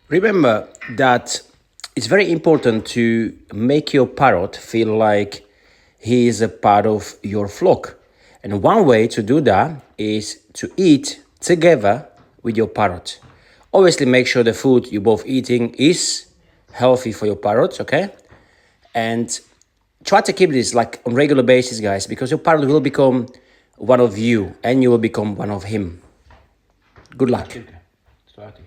Remember that it's very important to make your parrot feel like he is a part of your flock. And one way to do that is to eat together with your parrot. Obviously, make sure the food you're both eating is healthy for your parrot, okay? And try to keep this like on regular basis, guys, because your parrot will become one of you and you will become one of him. Good luck. Starting.